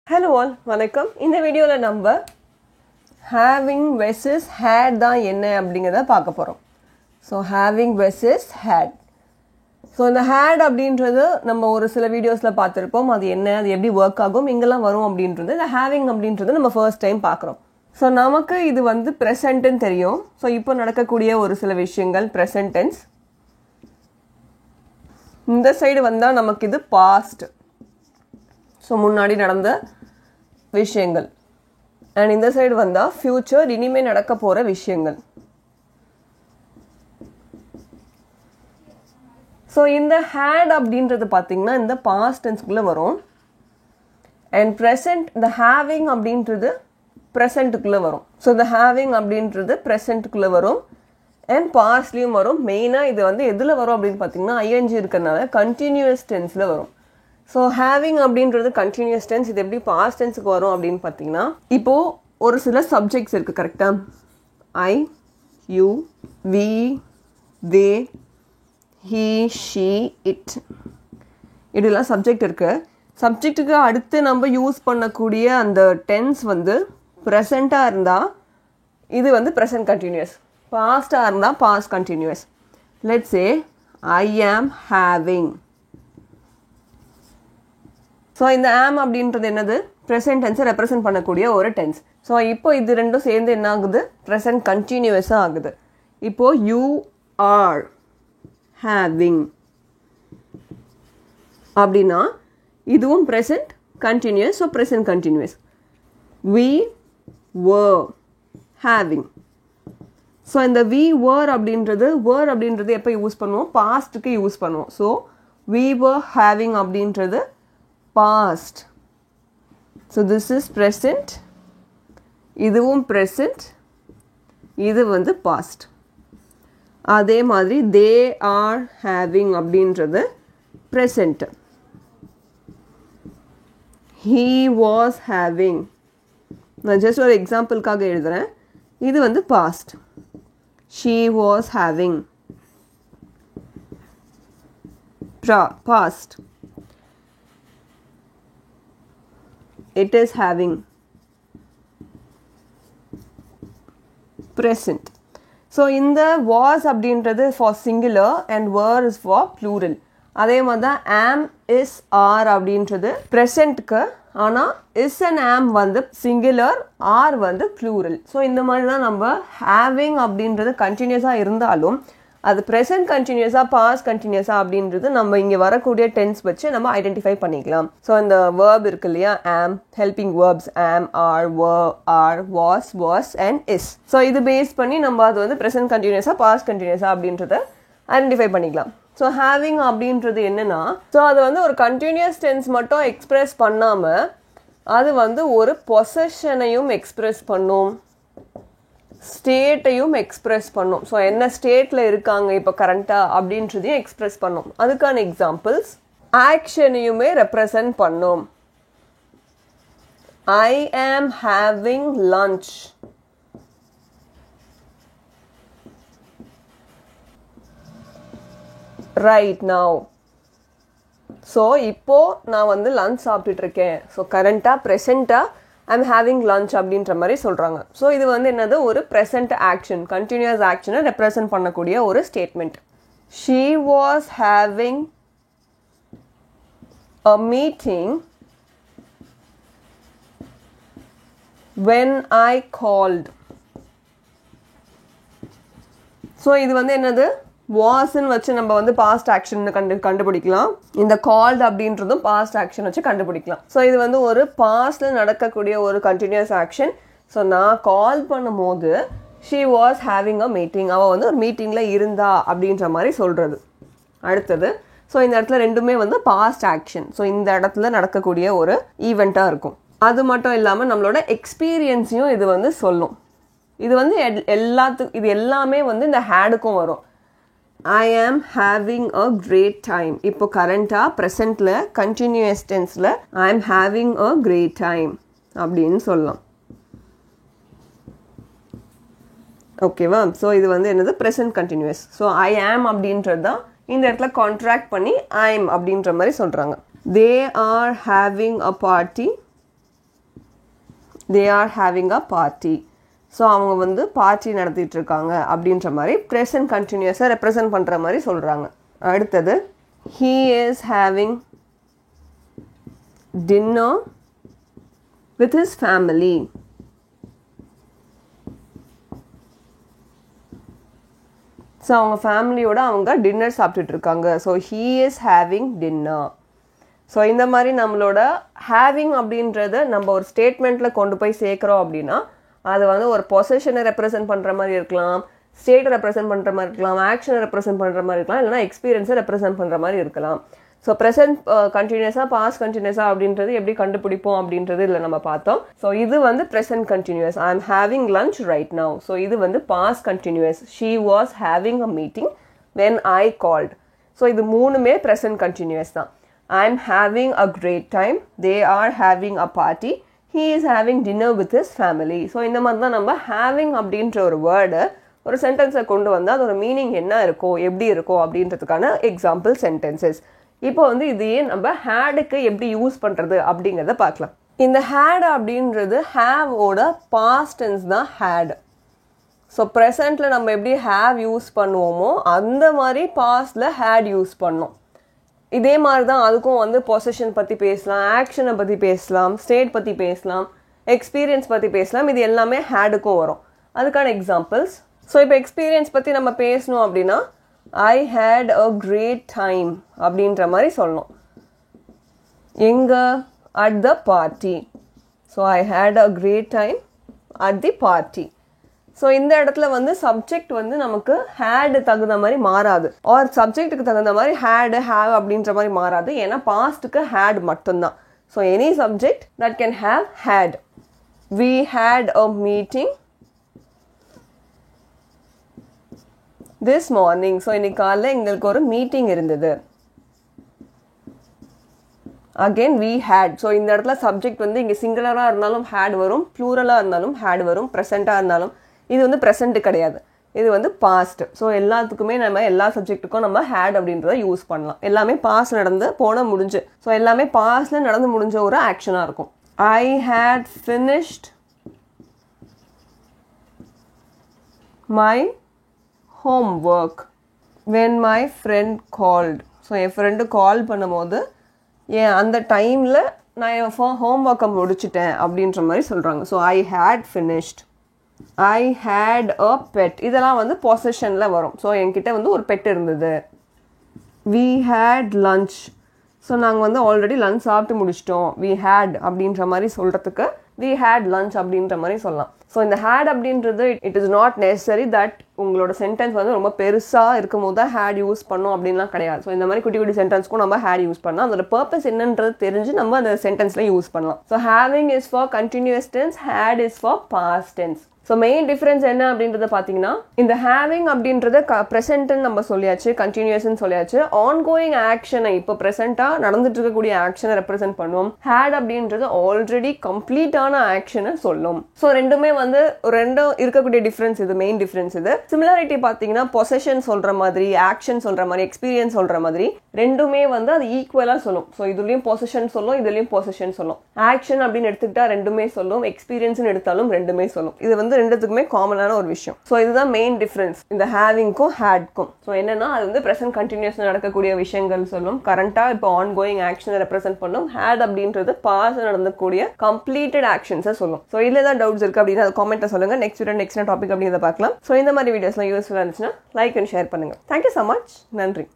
Hello all, வணக்கம். இந்த வீடியோல நம்ம having versus had தான் என்ன அப்படிங்கறத பார்க்க போறோம். So having versus had. So இந்த had அப்படின்றது நம்ம ஒரு சில வீடியோஸ்ல பார்த்திருப்போம். அது என்ன, அது எப்படி வர்க் ஆகும், எங்கெல்லாம் வரும் அப்படின்றது. இந்த having அப்படின்றது நம்ம ஃபர்ஸ்ட் டைம் பார்க்குறோம். ஸோ நமக்கு இது வந்து ப்ரெசண்ட்னு தெரியும். ஸோ இப்போ நடக்கக்கூடிய ஒரு சில விஷயங்கள் ப்ரெசன்ட் டென்ஸ். இந்த சைடு வந்தால் நமக்கு இது பாஸ்ட். ஸோ முன்னாடி நடந்த விஷயங்கள். அண்ட் இந்த சைடு வந்தால் ஃபியூச்சர், இனிமேல் நடக்க போகிற விஷயங்கள். ஸோ இந்த ஹேட் அப்படின்றது பார்த்தீங்கன்னா இந்த பாஸ்ட் டென்ஸ்குள்ளே வரும். அண்ட் ப்ரெசன்ட், இந்த ஹேவிங் அப்படின்றது ப்ரெசண்ட்டுக்குள்ளே வரும். ஸோ இந்த ஹேவிங் அப்படின்றது ப்ரெசண்ட்டுக்குள்ளே வரும் அண்ட் பாஸ்ட்லேயும் வரும். மெயினாக இது வந்து எதில் வரும் அப்படின்னு பார்த்தீங்கன்னா ஐஎன்ஜி இருக்கிறதுனால கண்டினியூஸ் டென்ஸில் வரும். ஸோ ஹேவிங் அப்படின்றது கண்டினியூஸ் டென்ஸ். இது எப்படி பாஸ்ட் டென்ஸுக்கு வரும் அப்படின்னு பார்த்தீங்கன்னா, இப்போது ஒரு சில சப்ஜெக்ட்ஸ் இருக்குது கரெக்டாக. I, you, we, they, he, she, it, இதெல்லாம் சப்ஜெக்ட் இருக்குது. சப்ஜெக்ட்டுக்கு அடுத்து நம்ம யூஸ் பண்ணக்கூடிய அந்த டென்ஸ் வந்து ப்ரெசண்ட்டாக இருந்தால் இது வந்து ப்ரெசன்ட் கண்டினியூஸ். பாஸ்ட்டாக இருந்தால் past continuous. Let's say I am having. So இந்த ஆம் அப்படின்றது என்னது, ப்ரெசன்ட் டென்ஸை ரெப்ரசென்ட் பண்ணக்கூடிய ஒரு டென்ஸ். ஸோ இப்போ இது ரெண்டும் சேர்ந்து என்ன ஆகுது, ப்ரெசன்ட் கண்டினியூஸாக ஆகுது. இப்போது யூ ஆர் ஹேவிங் அப்படின்னா இதுவும் present continuous. So present continuous. We were having. So இந்த வி were அப்படின்றது எப்போ யூஸ் பண்ணுவோம், பாஸ்ட்டுக்கு யூஸ் பண்ணுவோம். ஸோ we were having அப்படின்றது past. So this is present. இதுவும் present, இது வந்து past. அதே மாதிரி they are having அப்படின்றது present. He was having. நான் ஜஸ்ட் ஒரு எக்ஸாம்பிளுக்காக எழுதுறேன். இது வந்து past. She was having. Past. It is having. Present. So இந்த was அப்படின்றது for singular and were is for plural. அதே மாதிரி தான் am, is, are அப்படின்றது ப்ரெசண்ட்க்கு. ஆனால் is and am வந்து சிங்குலர், are வந்து ப்ளூரல். ஸோ இந்த மாதிரி தான் நம்ம ஹேவிங் அப்படின்றது கண்டினியூஸாக இருந்தாலும் அது ப்ரெசன்ட் கண்டினியூஸாக பாஸ்ட் கண்டினியூஸாக அப்படின்றது நம்ம இங்கே வரக்கூடிய டென்ஸ் வச்சு நம்ம ஐடென்டிஃபை பண்ணிக்கலாம். ஸோ அந்த வேர்ப் இருக்கு இல்லையா, am, helping verbs am, are, were, are, was and is. So இது பேஸ் பண்ணி நம்ம அது வந்து ப்ரெசன்ட் கண்டினியூஸாக பாஸ்ட் கண்டினியூஸாக அப்படின்றத ஐடென்டிஃபை பண்ணிக்கலாம். ஸோ ஹேவிங் அப்படின்றது என்னன்னா, ஸோ அது வந்து ஒரு கண்டினியூஸ் டென்ஸ் மட்டும் எக்ஸ்பிரஸ் பண்ணாமல் அது வந்து ஒரு பொசஷனையும் எக்ஸ்பிரஸ் பண்ணும், ஸ்டேட்டையும் எக்ஸ்பிரஸ் பண்ணும். ஸோ என்ன ஸ்டேட்டில் இருக்காங்க இப்போ கரண்ட்டாக அப்படின்றதையும் எக்ஸ்பிரஸ் பண்ணும். அதுக்கான எக்ஸாம்பிள்ஸ் ஆக்ஷனையுமே ரெப்ரசன்ட் பண்ணும். I am having lunch. Right now. So இப்போது நான் வந்து லஞ்ச் சாப்பிட்டுட்டு இருக்கேன். ஸோ கரண்ட்டாக ப்ரெசண்ட்டாக ஐம் ஹேவிங் லஞ்ச் அப்படின்ற மாதிரி சொல்கிறாங்க. ஸோ இது வந்து என்னது, ஒரு ப்ரெசண்ட் ஆக்ஷன், கண்டினியூஸ் ஆக்ஷனை ரெப்ரசன்ட் பண்ணக்கூடிய ஒரு statement. She was having a meeting when I called. So இது வந்து என்னது, வாஸ்ன்னு வச்சு நம்ம வந்து பாஸ்ட் ஆக்ஷன் கண்டுபிடிக்கலாம். இந்த கால்டு அப்படின்றதும் பாஸ்ட் ஆக்ஷன் வச்சு கண்டுபிடிக்கலாம். ஸோ இது வந்து ஒரு பாஸ்டில் நடக்கக்கூடிய ஒரு கண்டினியூஸ் ஆக்ஷன். ஸோ நான் கால் பண்ணும் போது she was having a meeting, அவள் வந்து ஒரு மீட்டிங்கில் இருந்தா அப்படின்ற மாதிரி சொல்கிறது. அடுத்தது, ஸோ இந்த இடத்துல ரெண்டுமே வந்து பாஸ்ட் ஆக்ஷன். ஸோ இந்த இடத்துல நடக்கக்கூடிய ஒரு ஈவெண்ட்டாக இருக்கும். அது மட்டும் இல்லாமல் நம்மளோட எக்ஸ்பீரியன்ஸையும் இது வந்து சொல்லும். இது வந்து இது எல்லாமே வந்து இந்த ஹேடுக்கும் வரும். I am having a great time. இப்போ கரண்ட்டாக ப்ரெசண்ட்டில் continuous டென்ஸில் I am having a great time அப்படின்னு சொல்லலாம். ஓகேவா? ஸோ இது வந்து என்னது, present continuous. So I am அப்படின்றது தான் இந்த இடத்துல கான்ட்ராக்ட் பண்ணி I am அப்படின்ற மாதிரி சொல்கிறாங்க. They are having a party they are having a party. So அவங்க வந்து பார்ட்டி நடத்திட்டு இருக்காங்க அப்படின்ற மாதிரி ப்ரெசன்ட் கண்டினியூஸாக ரெப்ரசன்ட் பண்ணுற மாதிரி சொல்கிறாங்க. அடுத்தது he is having dinner with his family. So அவங்க ஃபேமிலியோட அவங்க டின்னர் சாப்பிட்டுட்டு இருக்காங்க. So he is having dinner. So இந்த மாதிரி நம்மளோட ஹேவிங் அப்படின்றத நம்ம ஒரு ஸ்டேட்மெண்ட்டில் கொண்டு போய் சேர்க்குறோம் அப்படின்னா அது வந்து ஒரு பொசிஷனை ரெப்ரசென்ட் பண்ணுற மாதிரி இருக்கலாம், ஸ்டேட்டை ரெப்ரசென்ட் பண்ணுற மாதிரி இருக்கலாம், ஆக்ஷனை ரெப்ரசென்ட் பண்ணுற மாதிரி இருக்கலாம், இல்லைனா எக்ஸ்பீரியன்ஸை ரெப்ரசென்ட் பண்ணுற மாதிரி இருக்கலாம். ஸோ ப்ரெசென்ட் கண்டினியூஸாக பாஸ்ட் கண்டினியூஸாக அப்படின்றது எப்படி கண்டுபிடிப்போம் அப்படின்றது இல்லை நம்ம பார்த்தோம். ஸோ இது வந்து present continuous. I am having lunch right now. So இது வந்து past continuous. She was having a meeting when I called. So இது மூணுமே ப்ரெசென்ட் கண்டினியூஸ் தான். I am having a great time. They are having a party. he is having dinner with his family. So இந்த மாதிரி தான் நம்ம having அப்படின்ற ஒரு வேர்டை ஒரு சென்டென்ஸை கொண்டு வந்தால் அதோட மீனிங் என்ன இருக்கோ எப்படி இருக்கோ அப்படின்றதுக்கான எக்ஸாம்பிள் சென்டென்சஸ். இப்போ வந்து இதையே நம்ம ஹேடுக்கு எப்படி யூஸ் பண்ணுறது அப்படிங்கிறத பார்க்கலாம். இந்த ஹேட் அப்படின்றது ஹேவோட பாஸ்ட் டென்ஸ் தான் ஹேட். ஸோ ப்ரெசண்ட்டில் நம்ம எப்படி ஹேவ் யூஸ் பண்ணுவோமோ அந்த மாதிரி பாஸ்டில் ஹேட் யூஸ் பண்ணோம். இதே மாதிரி தான் அதுக்கும் வந்து பொசிஷன் பற்றி பேசலாம், ஆக்ஷனை பற்றி பேசலாம், ஸ்டேட் பற்றி பேசலாம், எக்ஸ்பீரியன்ஸ் பற்றி பேசலாம். இது எல்லாமே ஹேடுக்கும் வரும். அதுக்கான எக்ஸாம்பிள்ஸ். ஸோ இப்போ எக்ஸ்பீரியன்ஸ் பற்றி நம்ம பேசணும் அப்படின்னா I had a great time அப்படின்ற மாதிரி சொல்லணும். எங்கே? At the party. So I had a great time at the party. So இந்த இடத்துல வந்து சப்ஜெக்ட் வந்து நமக்கு ஹேடு தகுந்த மாதிரி மாறாது, ஆர் சப்ஜெக்ட்டுக்கு தகுந்த மாதிரி ஹேடு ஹேவ் அப்படின்ற மாதிரி மாறாது. ஏன்னா பாஸ்ட்டுக்கு ஹேட் மட்டும்தான். So any subject that can have had. We had a meeting this morning. So இன்னைக்கு காலையில் எங்களுக்கு ஒரு மீட்டிங் இருந்தது. Again we had. ஸோ இந்த இடத்துல சப்ஜெக்ட் வந்து இங்கே சிங்குலராக இருந்தாலும் ஹேட் வரும், ப்ளூரலாக இருந்தாலும் ஹேட் வரும், ப்ரெசண்ட்டாக இருந்தாலும். இது வந்து ப்ரெசண்ட்டு கிடையாது, இது வந்து பாஸ்ட். ஸோ எல்லாத்துக்குமே நம்ம எல்லா சப்ஜெக்ட்டுக்கும் நம்ம ஹேட் அப்படின்றத யூஸ் பண்ணலாம். எல்லாமே பாஸ்ட் நடந்து முடிஞ்சு. ஸோ எல்லாமே பாஸ்ட்ல நடந்து முடிஞ்ச ஒரு ஆக்ஷனாக இருக்கும். I had finished my homework when my friend called. So என் ஃப்ரெண்டு கால் பண்ணும்போது அந்த டைமில் நான் என் ஹோம் ஒர்க்கை முடிச்சுட்டேன் அப்படின்ற மாதிரி சொல்கிறாங்க. So I had finished. I had a bed. இதெல்லாம் வந்து பொசிஷனில் வரும். ஸோ என்கிட்ட வந்து ஒரு பெட் இருந்தது. We had lunch. ஸோ நாங்கள் வந்து ஆல்ரெடி லஞ்ச் சாப்பிட்டு முடிச்சிட்டோம். வி ஹேட் அப்படின்ற மாதிரி சொல்கிறதுக்கு வி ஹேட் லஞ்ச் அப்படின்ற மாதிரி சொல்லலாம். ஸோ இந்த ஹேட் அப்படின்றது it is not necessary that உங்களோட சென்டென்ஸ் வந்து ரொம்ப பெருசாக இருக்கும் போது தான் ஹேட் யூஸ் பண்ணோம் அப்படின்லாம் கிடையாது. ஸோ இந்த மாதிரி குட்டி குட்டி சென்டென்ஸ்க்கும் நம்ம ஹேட் யூஸ் பண்ணலாம். அதோட பர்பஸ் என்னன்றது தெரிஞ்சு நம்ம அந்த சென்டென்ஸில் யூஸ் பண்ணலாம். So having is for continuous tense, had is for past tense. So main difference என்ன அப்படின்றத பார்த்தீங்கன்னா இந்த ஹேவிங் அப்படின்றத ப்ரெசென்ட்னு நம்ம சொல்லியாச்சு, கண்டினியூஸ்ன்னு சொல்லியாச்சு. ஆன்கோயிங் ஆக்ஷனை இப்போ ப்ரெசென்ட்டாக நடந்துட்டு இருக்கக்கூடிய ஆக்ஷனை ரெப்ரசென்ட் பண்ணுவோம். ஹேட் அப்படின்றது ஆல்ரெடி கம்ப்ளீட்டான ஆக்ஷனை சொல்லும். ஸோ ரெண்டுமே வந்து ரெண்டும் இருக்கக்கூடிய டிஃப்ரென்ஸ் இது, மெயின் டிஃப்ரென்ஸ் இது. சிமிலாரிட்டி பார்த்தீங்கன்னா பொசஷன் சொல்கிற மாதிரி, ஆக்ஷன் சொல்கிற மாதிரி, எக்ஸ்பீரியன்ஸ் சொல்கிற மாதிரி ரெண்டுமே வந்து அது ஈக்குவலாக சொல்லும். ஸோ இதுலேயும் பொசஷன் சொல்லும், இதுலேயும் பொசஷன் சொல்லும். ஆக்ஷன் அப்படின்னு எடுத்துக்கிட்டா ரெண்டுமே சொல்லும், எக்ஸ்பீரியன்ஸ்னு எடுத்தாலும் ரெண்டுமே சொல்லும். இது வந்து ரெண்டுத்துக்குமே காமனான ஒரு விஷயம். ஸோ இதுதான் மெயின் டிஃபரன்ஸ் இந்த ஹேவிங்க்கும் ஹேட்க்கும். ஸோ என்னன்னா அது வந்து ப்ரெசென்ட் கண்டினியூஸ் நடக்கக்கூடிய விஷயங்கள் சொல்லும், கரண்டாக இப்போ ஆன்கோயிங் ஆக்ஷனை ரெப்ரசென்ட் பண்ணும். ஹேட் அப்படின்றது பாஸ் நடக்கக்கூடிய கம்ப்ளீட்டட் ஆக்ஷன்ஸை சொல்லும். ஸோ இதில் ஏதாவது டவுட்ஸ் இருக்கு அப்படின்னா அது காமெண்ட்டை சொல்லுங்க. நெக்ஸ்ட் டாபிக் அப்படிங்கிறத பார்க்கலாம். ஸோ இந்த மாதிரி வீடியோஸ்லாம் யூஸ்ஃபுல்லாக இருந்துச்சுன்னா லைக் அண்ட் ஷேர் பண்ணுங்க. Thank you so much. நன்றி.